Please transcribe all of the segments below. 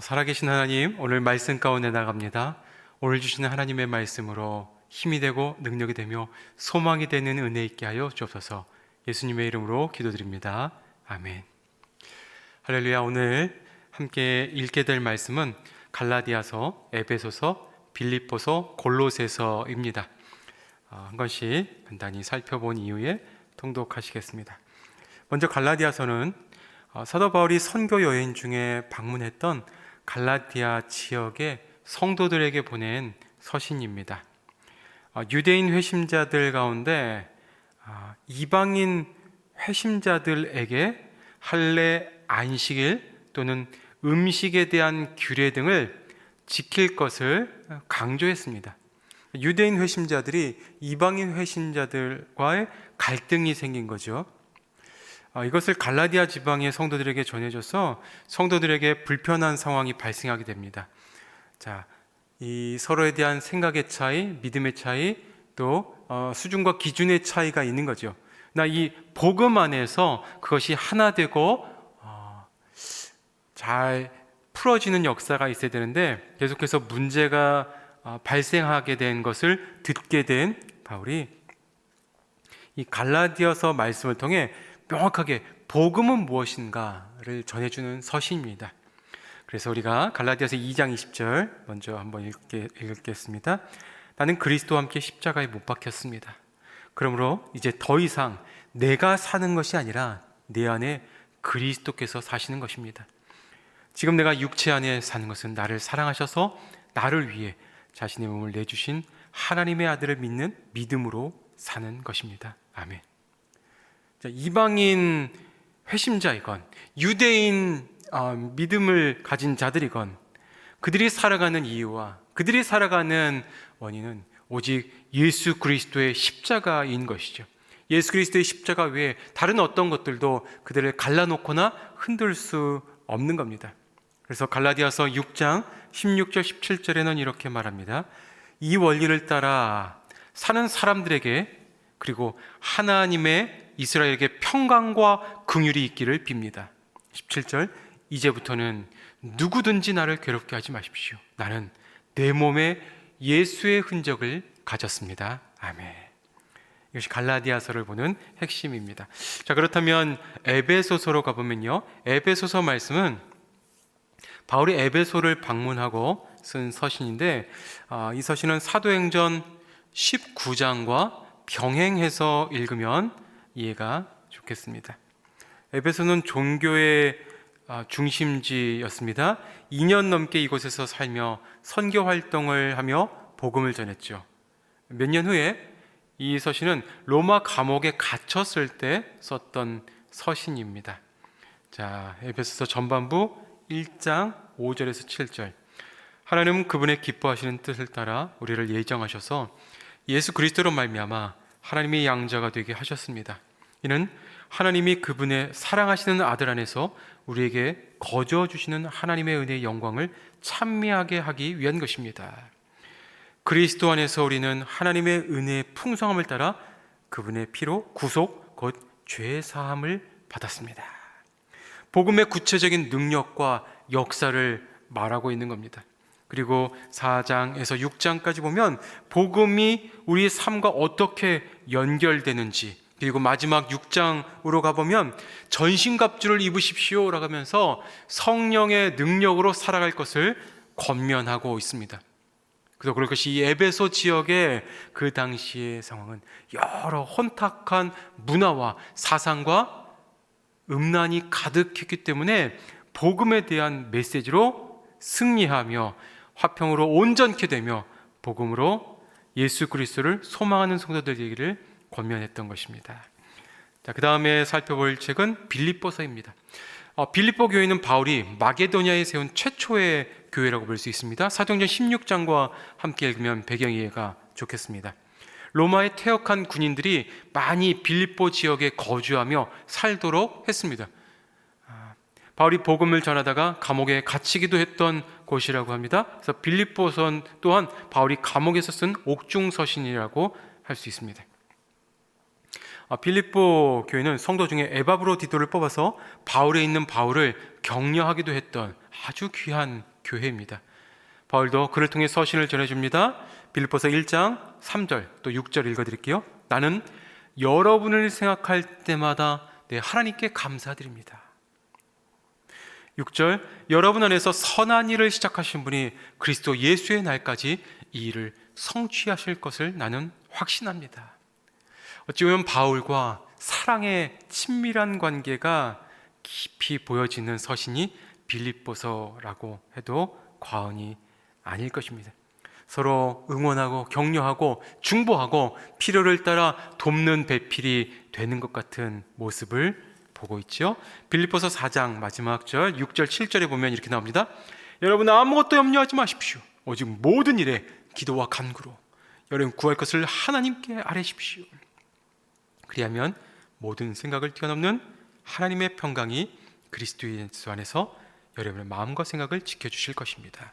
살아계신 하나님, 오늘 말씀 가운데 나갑니다. 오늘 주시는 하나님의 말씀으로 힘이 되고 능력이 되며 소망이 되는 은혜 있게 하여 주옵소서. 예수님의 이름으로 기도드립니다. 아멘. 할렐루야. 오늘 함께 읽게 될 말씀은 갈라디아서, 에베소서, 빌립보서, 골로새서입니다. 한 권씩 간단히 살펴본 이후에 통독하시겠습니다. 먼저 갈라디아서는 사도 바울이 선교 여행 중에 방문했던 갈라디아 지역의 성도들에게 보낸 서신입니다. 유대인 회심자들 가운데 이방인 회심자들에게 할례, 안식일 또는 음식에 대한 규례 등을 지킬 것을 강조했습니다. 유대인 회심자들이 이방인 회심자들과의 갈등이 생긴 거죠. 이것을 갈라디아 지방의 성도들에게 전해줘서 성도들에게 불편한 상황이 발생하게 됩니다. 자, 이 서로에 대한 생각의 차이, 믿음의 차이, 또 수준과 기준의 차이가 있는 거죠. 나 이 복음 안에서 그것이 하나 되고 잘 풀어지는 역사가 있어야 되는데 계속해서 문제가 발생하게 된 것을 듣게 된 바울이 이 갈라디아서 말씀을 통해 명확하게 복음은 무엇인가를 전해주는 서신입니다. 그래서 우리가 갈라디아서 2장 20절 먼저 한번 읽겠습니다. 나는 그리스도와 함께 십자가에 못 박혔습니다. 그러므로 이제 더 이상 내가 사는 것이 아니라 내 안에 그리스도께서 사시는 것입니다. 지금 내가 육체 안에 사는 것은 나를 사랑하셔서 나를 위해 자신의 몸을 내주신 하나님의 아들을 믿는 믿음으로 사는 것입니다. 아멘. 이방인 회심자이건 유대인 믿음을 가진 자들이건 그들이 살아가는 이유와 그들이 살아가는 원인은 오직 예수 그리스도의 십자가인 것이죠. 예수 그리스도의 십자가 외에 다른 어떤 것들도 그들을 갈라놓거나 흔들 수 없는 겁니다. 그래서 갈라디아서 6장 16절 17절에는 이렇게 말합니다. 이 원리를 따라 사는 사람들에게 그리고 하나님의 이스라엘에게 평강과 긍휼이 있기를 빕니다. 17절 이제부터는 누구든지 나를 괴롭게 하지 마십시오. 나는 내 몸에 예수의 흔적을 가졌습니다. 아멘. 이것이 갈라디아서를 보는 핵심입니다. 자, 그렇다면 에베소서로 가보면요, 에베소서 말씀은 바울이 에베소를 방문하고 쓴 서신인데 이 서신은 사도행전 19장과 병행해서 읽으면 이해가 좋겠습니다. 에베소는 종교의 중심지였습니다. 2년 넘게 이곳에서 살며 선교 활동을 하며 복음을 전했죠. 몇 년 후에 이 서신은 로마 감옥에 갇혔을 때 썼던 서신입니다. 자, 에베소서 전반부 1장 5절에서 7절. 하나님은 그분의 기뻐하시는 뜻을 따라 우리를 예정하셔서 예수 그리스도로 말미암아 하나님의 양자가 되게 하셨습니다. 이는 하나님이 그분의 사랑하시는 아들 안에서 우리에게 거저 주시는 하나님의 은혜의 영광을 찬미하게 하기 위한 것입니다. 그리스도 안에서 우리는 하나님의 은혜의 풍성함을 따라 그분의 피로 구속 곧 죄 사함을 받았습니다. 복음의 구체적인 능력과 역사를 말하고 있는 겁니다. 그리고 4장에서 6장까지 보면 복음이 우리의 삶과 어떻게 연결되는지, 그리고 마지막 6장으로 가보면 전신갑주를 입으십시오 라고 하면서 성령의 능력으로 살아갈 것을 권면하고 있습니다. 그래서 그것이 이 에베소 지역의 그 당시의 상황은 여러 혼탁한 문화와 사상과 음란이 가득했기 때문에 복음에 대한 메시지로 승리하며 화평으로 온전케 되며 복음으로 예수 그리스도를 소망하는 성도들에게를 권면했던 것입니다. 자, 그 다음에 살펴볼 책은 빌립보서입니다. 빌립보 교회는 바울이 마게도냐에 세운 최초의 교회라고 볼 수 있습니다. 사도행전 16장과 함께 읽으면 배경 이해가 좋겠습니다. 로마의 퇴역한 군인들이 많이 빌립보 지역에 거주하며 살도록 했습니다. 바울이 복음을 전하다가 감옥에 갇히기도 했던 곳이라고 합니다. 그래서 빌립보선 또한 바울이 감옥에서 쓴 옥중서신이라고 할 수 있습니다. 빌립보 교회는 성도 중에 에바브로디도를 뽑아서 바울에 있는 바울을 격려하기도 했던 아주 귀한 교회입니다. 바울도 그를 통해 서신을 전해줍니다. 빌립보서 1장 3절 또 6절 읽어드릴게요. 나는 여러분을 생각할 때마다 하나님께 감사드립니다. 6절 여러분 안에서 선한 일을 시작하신 분이 그리스도 예수의 날까지 이 일을 성취하실 것을 나는 확신합니다. 어찌 보면 바울과 사랑의 친밀한 관계가 깊이 보여지는 서신이 빌립보서라고 해도 과언이 아닐 것입니다. 서로 응원하고 격려하고 중보하고 필요를 따라 돕는 배필이 되는 것 같은 모습을 보고 있죠. 빌립보서 4장 마지막 절 6절 7절에 보면 이렇게 나옵니다. 여러분 아무것도 염려하지 마십시오. 오직 모든 일에 기도와 간구로 여러분 구할 것을 하나님께 아뢰십시오. 그리하면 모든 생각을 뛰어넘는 하나님의 평강이 그리스도 예수 안에서 여러분의 마음과 생각을 지켜주실 것입니다.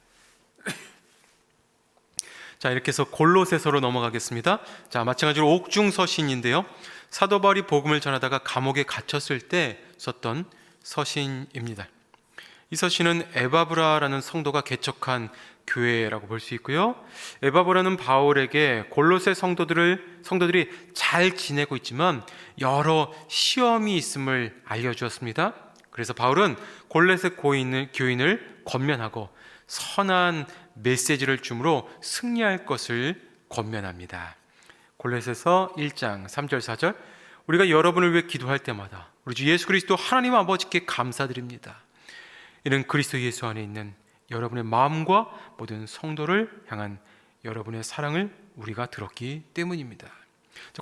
자, 이렇게 해서 골로새서로 넘어가겠습니다. 자, 마찬가지로 옥중서신인데요. 사도 바울이 복음을 전하다가 감옥에 갇혔을 때 썼던 서신입니다. 이 서신은 에바브라라는 성도가 개척한 교회라고 볼 수 있고요. 에바브라는 바울에게 골로새 성도들이 잘 지내고 있지만 여러 시험이 있음을 알려주었습니다. 그래서 바울은 골로새 교인을 권면하고 선한 메시지를 주므로 승리할 것을 권면합니다. 골로새서 1장 3절 4절 우리가 여러분을 위해 기도할 때마다 우리 주 예수 그리스도 하나님 아버지께 감사드립니다. 이는 그리스도 예수 안에 있는 여러분의 마음과 모든 성도를 향한 여러분의 사랑을 우리가 들었기 때문입니다.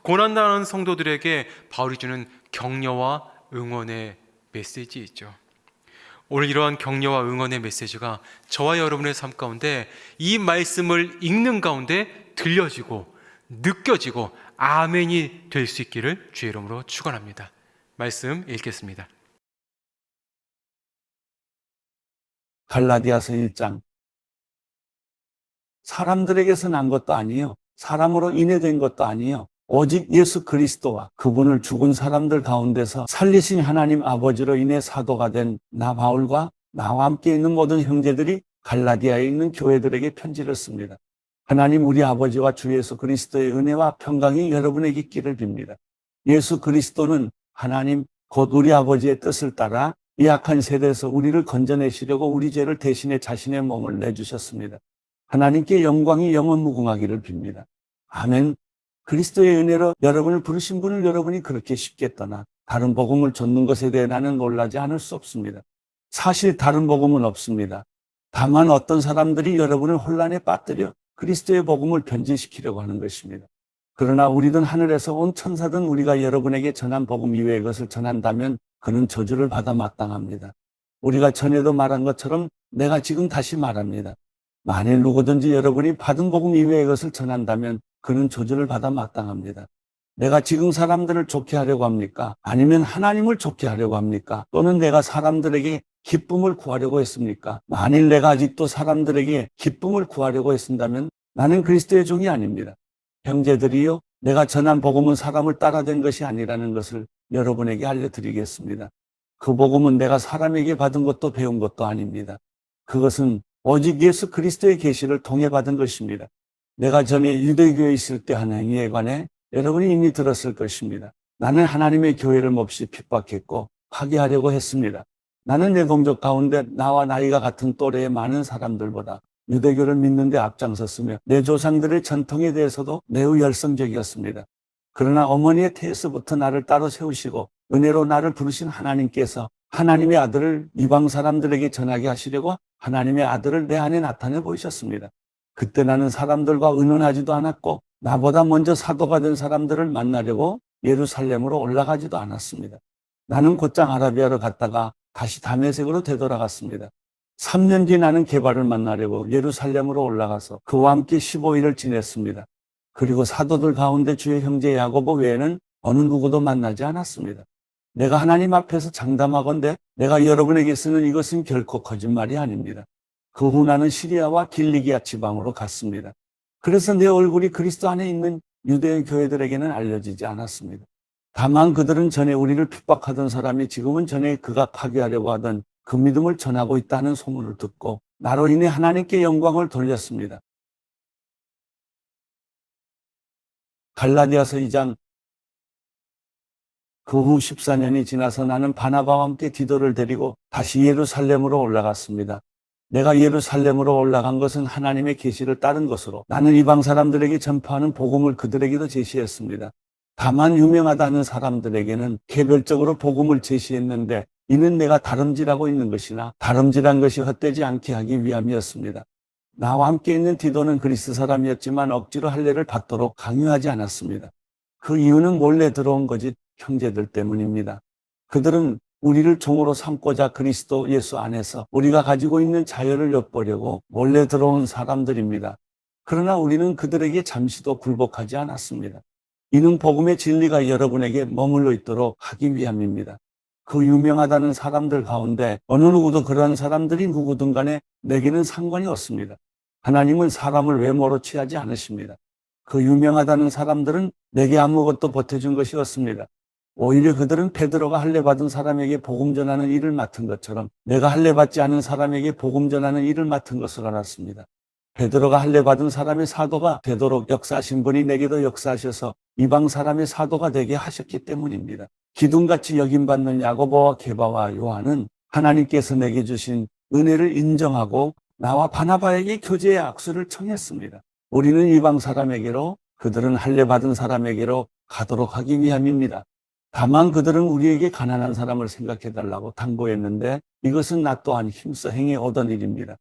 고난당하는 성도들에게 바울이 주는 격려와 응원의 메시지 있죠. 오늘 이러한 격려와 응원의 메시지가 저와 여러분의 삶 가운데 이 말씀을 읽는 가운데 들려지고 느껴지고 아멘이 될 수 있기를 주의 이름으로 축원합니다. 말씀 읽겠습니다. 갈라디아서 1장 사람들에게서 난 것도 아니요 사람으로 인해 된 것도 아니요 오직 예수 그리스도와 그분을 죽은 사람들 가운데서 살리신 하나님 아버지로 인해 사도가 된 나 바울과 나와 함께 있는 모든 형제들이 갈라디아에 있는 교회들에게 편지를 씁니다. 하나님 우리 아버지와 주 예수 그리스도의 은혜와 평강이 여러분에게 있기를 빕니다. 예수 그리스도는 하나님 곧 우리 아버지의 뜻을 따라 이 악한 세대에서 우리를 건져내시려고 우리 죄를 대신해 자신의 몸을 내주셨습니다. 하나님께 영광이 영원 무궁하기를 빕니다. 아멘. 그리스도의 은혜로 여러분을 부르신 분을 여러분이 그렇게 쉽게 떠나 다른 복음을 좇는 것에 대해 나는 놀라지 않을 수 없습니다. 사실 다른 복음은 없습니다. 다만 어떤 사람들이 여러분을 혼란에 빠뜨려 그리스도의 복음을 변질시키려고 하는 것입니다. 그러나 우리든 하늘에서 온 천사든 우리가 여러분에게 전한 복음 이외의 것을 전한다면 그는 저주를 받아 마땅합니다. 우리가 전에도 말한 것처럼 내가 지금 다시 말합니다. 만일 누구든지 여러분이 받은 복음 이외의 것을 전한다면 그는 저주를 받아 마땅합니다. 내가 지금 사람들을 좋게 하려고 합니까? 아니면 하나님을 좋게 하려고 합니까? 또는 내가 사람들에게 기쁨을 구하려고 했습니까? 만일 내가 아직도 사람들에게 기쁨을 구하려고 했습니다면 나는 그리스도의 종이 아닙니다. 형제들이요, 내가 전한 복음은 사람을 따라된 것이 아니라는 것을 여러분에게 알려드리겠습니다. 그 복음은 내가 사람에게 받은 것도 배운 것도 아닙니다. 그것은 오직 예수 그리스도의 계시를 통해 받은 것입니다. 내가 전에 유대교회에 있을 때 한 행위에 관해 여러분이 이미 들었을 것입니다. 나는 하나님의 교회를 몹시 핍박했고 파괴하려고 했습니다. 나는 내 동족 가운데 나와 나이가 같은 또래의 많은 사람들보다 유대교를 믿는 데 앞장섰으며 내 조상들의 전통에 대해서도 매우 열성적이었습니다. 그러나 어머니의 태에서부터 나를 따로 세우시고 은혜로 나를 부르신 하나님께서 하나님의 아들을 이방 사람들에게 전하게 하시려고 하나님의 아들을 내 안에 나타내 보이셨습니다. 그때 나는 사람들과 의논하지도 않았고 나보다 먼저 사도가 된 사람들을 만나려고 예루살렘으로 올라가지도 않았습니다. 나는 곧장 아라비아로 갔다가 다시 다메섹으로 되돌아갔습니다. 3년 뒤 나는 게바를 만나려고 예루살렘으로 올라가서 그와 함께 15일을 지냈습니다. 그리고 사도들 가운데 주의 형제 야고보 외에는 어느 누구도 만나지 않았습니다. 내가 하나님 앞에서 장담하건대 내가 여러분에게 쓰는 이것은 결코 거짓말이 아닙니다. 그 후 나는 시리아와 길리기아 지방으로 갔습니다. 그래서 내 얼굴이 그리스도 안에 있는 유대인 교회들에게는 알려지지 않았습니다. 다만 그들은 전에 우리를 핍박하던 사람이 지금은 전에 그가 파괴하려고 하던 그 믿음을 전하고 있다는 소문을 듣고 나로 인해 하나님께 영광을 돌렸습니다. 갈라디아서 2장. 그 후 14년이 지나서 나는 바나바와 함께 디도를 데리고 다시 예루살렘으로 올라갔습니다. 내가 예루살렘으로 올라간 것은 하나님의 계시를 따른 것으로 나는 이방 사람들에게 전파하는 복음을 그들에게도 제시했습니다. 다만 유명하다는 사람들에게는 개별적으로 복음을 제시했는데 이는 내가 다름질하고 있는 것이나 다름질한 것이 헛되지 않게 하기 위함이었습니다. 나와 함께 있는 디도는 그리스 사람이었지만 억지로 할례를 받도록 강요하지 않았습니다. 그 이유는 몰래 들어온 거짓 형제들 때문입니다. 그들은 우리를 종으로 삼고자 그리스도 예수 안에서 우리가 가지고 있는 자유를 엿보려고 몰래 들어온 사람들입니다. 그러나 우리는 그들에게 잠시도 굴복하지 않았습니다. 이는 복음의 진리가 여러분에게 머물러 있도록 하기 위함입니다. 그 유명하다는 사람들 가운데 어느 누구도 그러한 사람들이 누구든 간에 내게는 상관이 없습니다. 하나님은 사람을 외모로 취하지 않으십니다. 그 유명하다는 사람들은 내게 아무것도 보태준 것이 없습니다. 오히려 그들은 베드로가 할례받은 사람에게 복음 전하는 일을 맡은 것처럼 내가 할례받지 않은 사람에게 복음 전하는 일을 맡은 것을 알았습니다. 베드로가 할례받은 사람의 사도가 되도록 역사하신 분이 내게도 역사하셔서 이방 사람의 사도가 되게 하셨기 때문입니다. 기둥같이 여김받는 야고보와 게바와 요한은 하나님께서 내게 주신 은혜를 인정하고 나와 바나바에게 교제의 악수를 청했습니다. 우리는 이방 사람에게로, 그들은 할례받은 사람에게로 가도록 하기 위함입니다. 다만 그들은 우리에게 가난한 사람을 생각해달라고 당부했는데 이것은 나 또한 힘써 행해 오던 일입니다.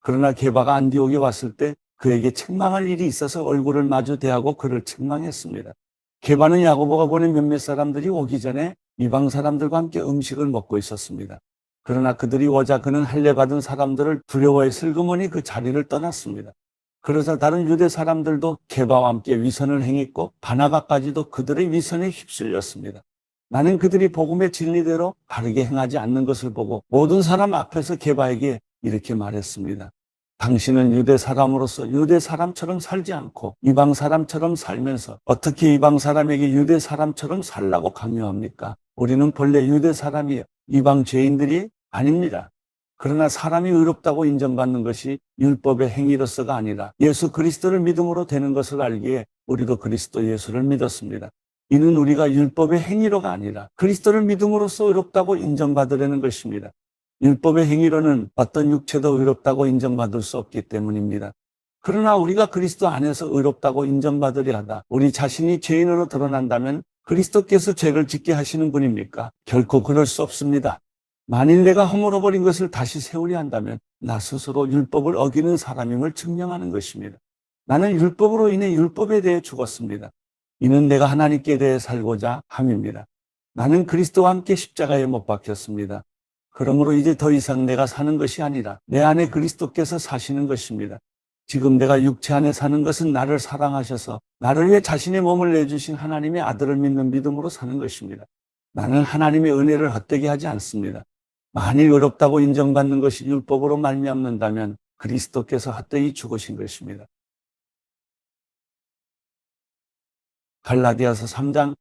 그러나 게바가 안디옥에 왔을 때 그에게 책망할 일이 있어서 얼굴을 마주 대하고 그를 책망했습니다. 게바는 야고보가 보낸 몇몇 사람들이 오기 전에 이방 사람들과 함께 음식을 먹고 있었습니다. 그러나 그들이 오자 그는 할례받은 사람들을 두려워해 슬그머니 그 자리를 떠났습니다. 그러자 다른 유대 사람들도 게바와 함께 위선을 행했고 바나바까지도 그들의 위선에 휩쓸렸습니다. 나는 그들이 복음의 진리대로 바르게 행하지 않는 것을 보고 모든 사람 앞에서 게바에게 이렇게 말했습니다. 당신은 유대 사람으로서 유대 사람처럼 살지 않고 이방 사람처럼 살면서 어떻게 이방 사람에게 유대 사람처럼 살라고 강요합니까? 우리는 본래 유대 사람이요 이방 죄인들이 아닙니다. 그러나 사람이 의롭다고 인정받는 것이 율법의 행위로서가 아니라 예수 그리스도를 믿음으로 되는 것을 알기에 우리도 그리스도 예수를 믿었습니다. 이는 우리가 율법의 행위로가 아니라 그리스도를 믿음으로써 의롭다고 인정받으려는 것입니다. 율법의 행위로는 어떤 육체도 의롭다고 인정받을 수 없기 때문입니다. 그러나 우리가 그리스도 안에서 의롭다고 인정받으려 하다 우리 자신이 죄인으로 드러난다면 그리스도께서 죄를 짓게 하시는 분입니까? 결코 그럴 수 없습니다. 만일 내가 허물어버린 것을 다시 세우려 한다면 나 스스로 율법을 어기는 사람임을 증명하는 것입니다. 나는 율법으로 인해 율법에 대해 죽었습니다. 이는 내가 하나님께 대해 살고자 함입니다. 나는 그리스도와 함께 십자가에 못 박혔습니다. 그러므로 이제 더 이상 내가 사는 것이 아니라 내 안에 그리스도께서 사시는 것입니다. 지금 내가 육체 안에 사는 것은 나를 사랑하셔서 나를 위해 자신의 몸을 내주신 하나님의 아들을 믿는 믿음으로 사는 것입니다. 나는 하나님의 은혜를 헛되게 하지 않습니다. 만일 의롭다고 인정받는 것이 율법으로 말미암는다면 그리스도께서 헛되이 죽으신 것입니다. 갈라디아서 3장.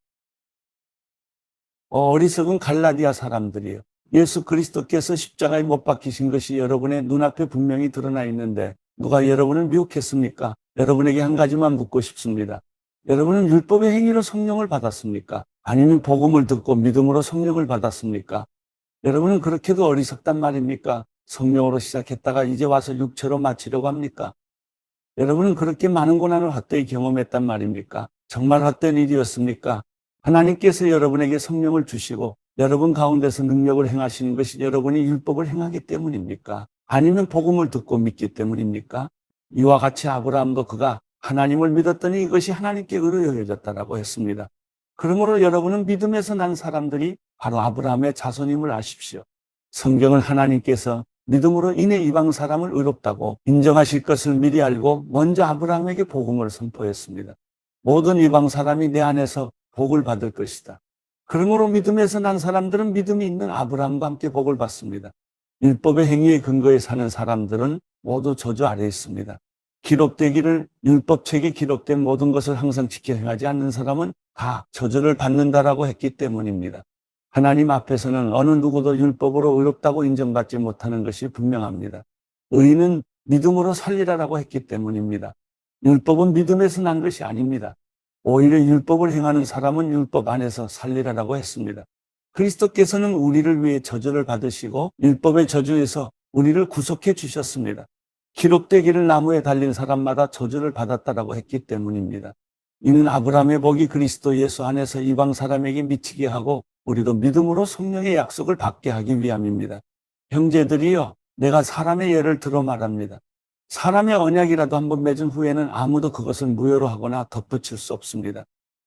어리석은 갈라디아 사람들이요. 예수 그리스도께서 십자가에 못 박히신 것이 여러분의 눈앞에 분명히 드러나 있는데 누가 여러분을 미혹했습니까? 여러분에게 한 가지만 묻고 싶습니다. 여러분은 율법의 행위로 성령을 받았습니까? 아니면 복음을 듣고 믿음으로 성령을 받았습니까? 여러분은 그렇게도 어리석단 말입니까? 성령으로 시작했다가 이제 와서 육체로 마치려고 합니까? 여러분은 그렇게 많은 고난을 헛되이 경험했단 말입니까? 정말 헛된 일이었습니까? 하나님께서 여러분에게 성령을 주시고 여러분 가운데서 능력을 행하시는 것이 여러분이 율법을 행하기 때문입니까? 아니면 복음을 듣고 믿기 때문입니까? 이와 같이 아브라함도 그가 하나님을 믿었더니 이것이 하나님께 의로 여겨졌다라고 했습니다. 그러므로 여러분은 믿음에서 난 사람들이 바로 아브라함의 자손임을 아십시오. 성경은 하나님께서 믿음으로 인해 이방 사람을 의롭다고 인정하실 것을 미리 알고 먼저 아브라함에게 복음을 선포했습니다. 모든 이방 사람이 내 안에서 복을 받을 것이다. 그러므로 믿음에서 난 사람들은 믿음이 있는 아브라함과 함께 복을 받습니다. 율법의 행위에 근거해 사는 사람들은 모두 저주 아래에 있습니다. 기록되기를 율법책에 기록된 모든 것을 항상 지켜 행하지 않는 사람은 다 저주를 받는다라고 했기 때문입니다. 하나님 앞에서는 어느 누구도 율법으로 의롭다고 인정받지 못하는 것이 분명합니다. 의인은 믿음으로 살리라라고 했기 때문입니다. 율법은 믿음에서 난 것이 아닙니다. 오히려 율법을 행하는 사람은 율법 안에서 살리라라고 했습니다. 그리스도께서는 우리를 위해 저주를 받으시고 율법의 저주에서 우리를 구속해 주셨습니다. 기록되기를 나무에 달린 사람마다 저주를 받았다라고 했기 때문입니다. 이는 아브라함의 복이 그리스도 예수 안에서 이방 사람에게 미치게 하고 우리도 믿음으로 성령의 약속을 받게 하기 위함입니다. 형제들이여, 내가 사람의 예를 들어 말합니다. 사람의 언약이라도 한번 맺은 후에는 아무도 그것을 무효로 하거나 덧붙일 수 없습니다.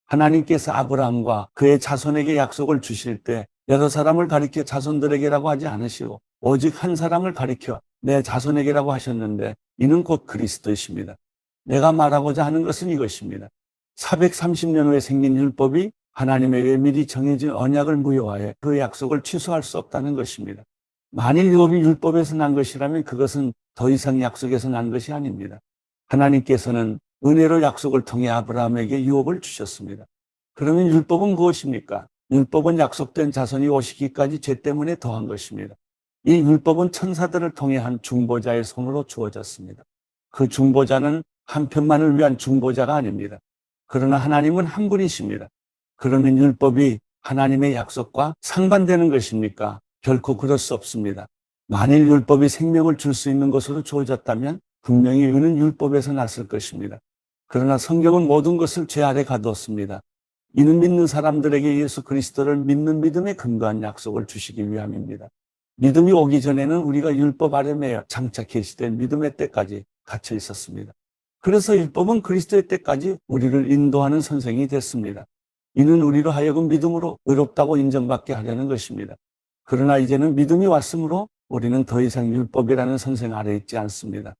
하나님께서 아브라함과 그의 자손에게 약속을 주실 때 여러 사람을 가리켜 자손들에게라고 하지 않으시고 오직 한 사람을 가리켜 내 자손에게라고 하셨는데 이는 곧 그리스도이십니다. 내가 말하고자 하는 것은 이것입니다. 430년 후에 생긴 율법이 하나님의 의해 미리 정해진 언약을 무효하여 그 약속을 취소할 수 없다는 것입니다. 만일 율법이 율법에서 난 것이라면 그것은 더 이상 약속에서 난 것이 아닙니다. 하나님께서는 은혜로 약속을 통해 아브라함에게 유업을 주셨습니다. 그러면 율법은 무엇입니까? 율법은 약속된 자손이 오시기까지 죄 때문에 더한 것입니다. 이 율법은 천사들을 통해 한 중보자의 손으로 주어졌습니다. 그 중보자는 한 편만을 위한 중보자가 아닙니다. 그러나 하나님은 한 분이십니다. 그러면 율법이 하나님의 약속과 상반되는 것입니까? 결코 그럴 수 없습니다. 만일 율법이 생명을 줄 수 있는 것으로 주어졌다면 분명히 이는 율법에서 났을 것입니다. 그러나 성경은 모든 것을 죄 아래 가두었습니다. 이는 믿는 사람들에게 예수 그리스도를 믿는 믿음에 근거한 약속을 주시기 위함입니다. 믿음이 오기 전에는 우리가 율법 아래 매여 장차 계시된 믿음의 때까지 갇혀 있었습니다. 그래서 율법은 그리스도의 때까지 우리를 인도하는 선생이 됐습니다. 이는 우리로 하여금 믿음으로 의롭다고 인정받게 하려는 것입니다. 그러나 이제는 믿음이 왔으므로 우리는 더 이상 율법이라는 선생 아래 있지 않습니다.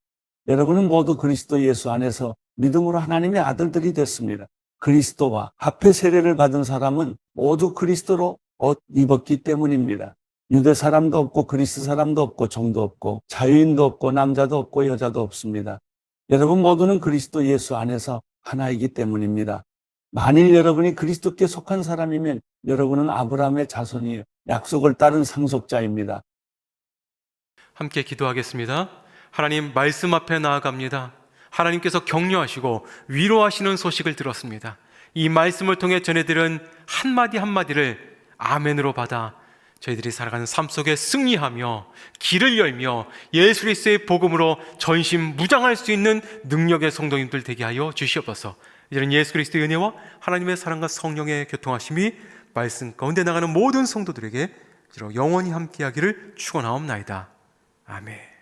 여러분은 모두 그리스도 예수 안에서 믿음으로 하나님의 아들들이 됐습니다. 그리스도와 합해 세례를 받은 사람은 모두 그리스도로 옷 입었기 때문입니다. 유대 사람도 없고 그리스 사람도 없고 종도 없고 자유인도 없고 남자도 없고 여자도 없습니다. 여러분 모두는 그리스도 예수 안에서 하나이기 때문입니다. 만일 여러분이 그리스도께 속한 사람이면 여러분은 아브라함의 자손이에요. 약속을 따른 상속자입니다. 함께 기도하겠습니다. 하나님, 말씀 앞에 나아갑니다. 하나님께서 격려하시고 위로하시는 소식을 들었습니다. 이 말씀을 통해 전해들은 한마디 한마디를 아멘으로 받아 저희들이 살아가는 삶 속에 승리하며 길을 열며 예수 그리스도의 복음으로 전심무장할 수 있는 능력의 성도님들 되게 하여 주시옵소서. 이제는 예수 그리스도의 은혜와 하나님의 사랑과 성령의 교통하심이 말씀 가운데 나가는 모든 성도들에게 영원히 함께하기를 축원하옵나이다. 아멘.